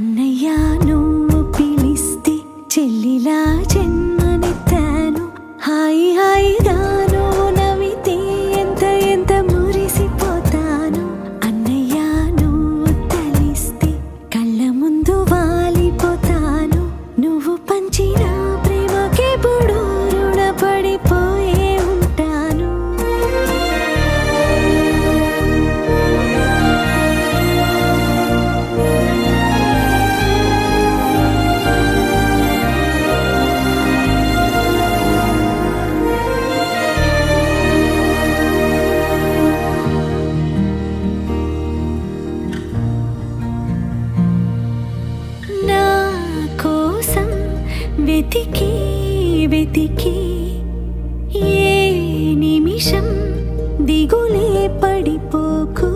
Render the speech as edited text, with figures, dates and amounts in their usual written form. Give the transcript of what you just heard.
అన్నయ్యా నువ్వు పిలిస్తే చెల్లిలా జన్మనెత్తాను. హాయి హాయిగా నువ్వు నవ్వితే ఎంత ఎంత మురిసిపోతాను. అన్నయ్యా నువ్వు తలిస్తే కళ్ళ ముందు వాలిపోతాను. నువ్వు పంచిన ప్రేమకెప్పుడు రుణపడిపోయే ఉంటాను. నా కోసం వెతికి వెతికి ఏ నిమిషం దిగులే పడిపోకు.